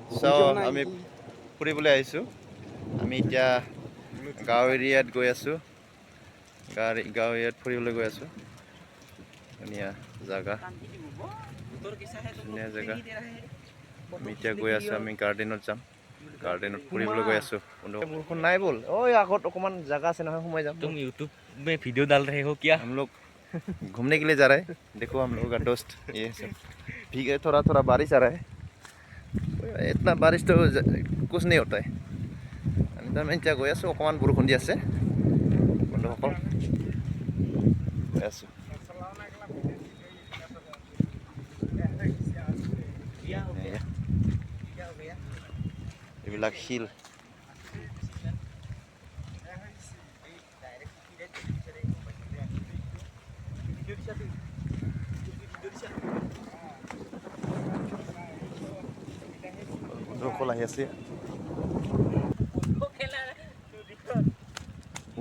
So আমি ফুৰিবলৈ আহিছোঁ। আমি এতিয়া গাঁও এৰিয়াত গৈ আছোঁ। গাঁও এৰিয়াত ফুৰিবলৈ গৈ আছোঁ। ধুনীয়া জেগা, ধুনীয়া জেগা। আমি এতিয়া গৈ আছোঁ, আমি গাৰ্ডেনত যাম। গাৰ্ডেনত ফুৰিবলৈ গৈ আছোঁ। বৰষুণ নাই বল। ঐ আগত অকণমান জেগা আছে নহয়, সোমাই যাম। तुम यूट्यूब में वीडियो डाल रहे हो क्या? हम लोग घूमने के लिए जा रहे हैं। देखो हम लोगों का दोस्त ये सब भीगे, थोड़ा थोड़ा बारिश आ रहा है। इतना बारिश तो कुछ नहीं होता है। আমি এতিয়া গৈ আছোঁ, অকণমান বৰষুণ দি আছে। বন্ধুসকল গৈ আছোঁ। এইবিলাক শিল। বন্ধুসকল আহি আছে।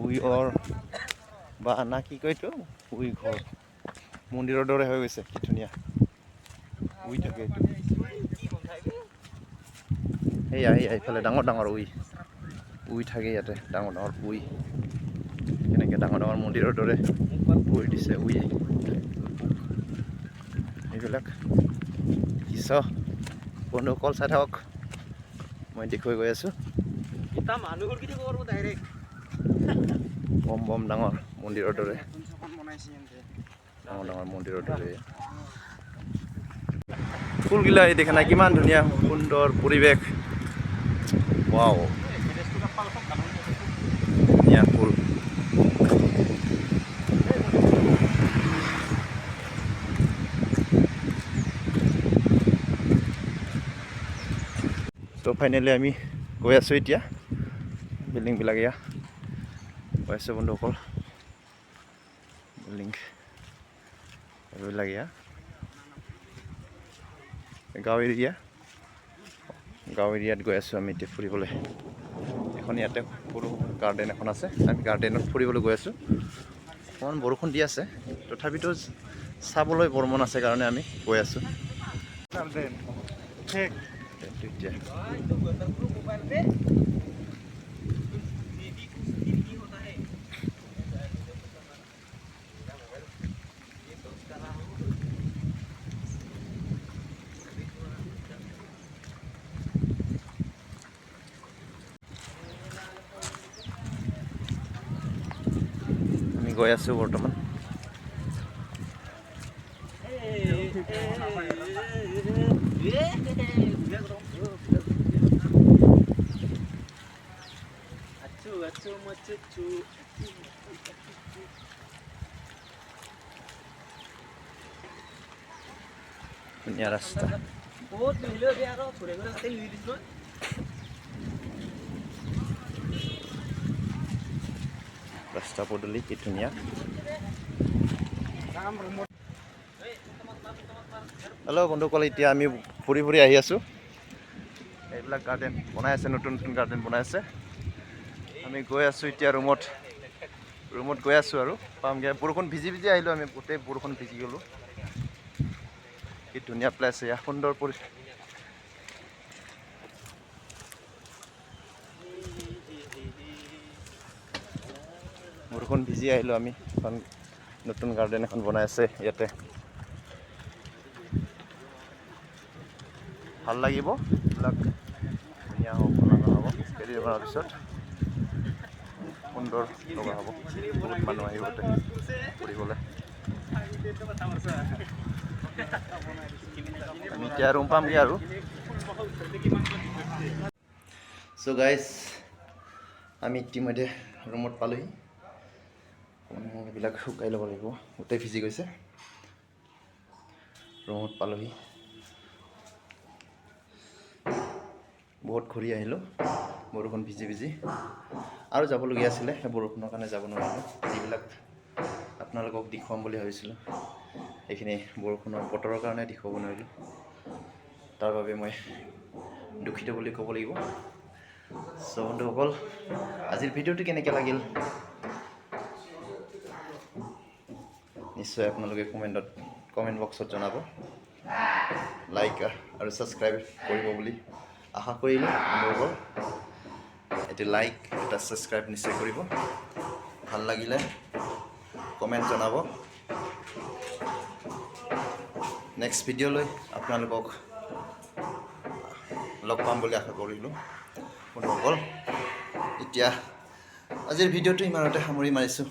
উইৰ বা না কি কয় এইটো, উই ঘৰ মন্দিৰৰ দৰে হৈ গৈছে। কি ধুনীয়া উই থাকে এইটো। সেয়া এইফালে ডাঙৰ ডাঙৰ উই থাকে ইয়াতে, ডাঙৰ ডাঙৰ উই। এনেকৈ ডাঙৰ ডাঙৰ মন্দিৰৰ দৰে উই দিছে উই। এইবিলাক কিছ বন্ধুসকল চাই থাকক, মই দেখুৱাই গৈ আছোঁ। বম বম ডাঙৰ মন্দিৰৰ দৰে, ডাঙৰ ডাঙৰ মন্দিৰৰ দৰে। ফুলগিলা দেখা নাই, কিমান ধুনীয়া সুন্দৰ পৰিৱেশ। ৱাও, ধুনীয়া ফুল। তো ফাইনেলি আমি গৈ আছোঁ এতিয়া। বিল্ডিংবিলাক এয়া গৈ আছোঁ বন্ধুসকল। বিল্ডিং এইবিলাক এয়া গাঁও এৰিয়াত গৈ আছোঁ আমি এতিয়া ফুৰিবলৈ। এখন ইয়াতে সৰু গাৰ্ডেন এখন আছে, আমি গাৰ্ডেনত ফুৰিবলৈ গৈ আছোঁ। অকণমান বৰষুণ দি আছে, তথাপিতো চাবলৈ বৰ মন আছে কাৰণে আমি গৈ আছোঁ। আমি গৈ আছোঁ বৰ্তমান। ধুনীয়া ৰাস্তা। ৰাস্তা পদূলি কি ধুনীয়া। হেল্ল' বন্ধুসকল, এতিয়া আমি ফুৰি ফুৰি আহি আছোঁ। এইবিলাক গাৰ্ডেন বনাই আছে, নতুন নতুন গাৰ্ডেন বনাই আছে। আমি গৈ আছোঁ এতিয়া ৰুমত গৈ আছোঁ আৰু পামগৈ। বৰষুণ ভিজি আহিলোঁ, আমি গোটেই বৰষুণ ভিজি গ'লোঁ। কি ধুনীয়া প্লেচ, এয়া সুন্দৰ বৰষুণ ভিজি আহিলোঁ আমি। এখন নতুন গাৰ্ডেন এখন বনাই আছে ইয়াতে, ভাল লাগিব। এইবিলাক ধুনীয়া হ'ব, কেইদিনমানৰ পিছত সুন্দৰ লগা হ'ব। বহুত মানুহ আহিব ফুৰিবলৈ। আমি এতিয়া ৰুম পামগৈ আৰু। চ' গাইজ, আমি ইতিমধ্যে ৰুমত পালোহি। এইবিলাক শুকাই ল'ব লাগিব, গোটেই ভিজি গৈছে। ৰুমত পালোহি। বহুত ঘূৰি আহিলোঁ বৰষুণ ভিজি। আৰু যাবলগীয়া আছিলে, সেই বৰষুণৰ কাৰণে যাব নোৱাৰিলোঁ। যিবিলাক আপোনালোকক দেখুৱাম বুলি ভাবিছিলোঁ, সেইখিনি বৰষুণৰ বতৰৰ কাৰণে দেখুৱাব নোৱাৰিলোঁ। তাৰ বাবে মই দুখিত বুলি ক'ব লাগিব। চ' বন্ধুসকল, আজিৰ ভিডিঅ'টো কেনেকৈ লাগিল নিশ্চয় আপোনালোকে কমেণ্ট বক্সত জনাব। লাইক আৰু ছাবস্ক্ৰাইব কৰিব বুলি আশা কৰিলোঁ বন্ধুসকল। এটি লাইক এটা ছাবস্ক্ৰাইব নিশ্চয় কৰিব। ভাল লাগিলে কমেণ্ট জনাব। নেক্সট ভিডিঅ'লৈ আপোনালোকক লগ পাম বুলি আশা কৰিলোঁ বন্ধুসকল। এতিয়া আজিৰ ভিডিঅ'টো ইমানতে সামৰি মাৰিছোঁ।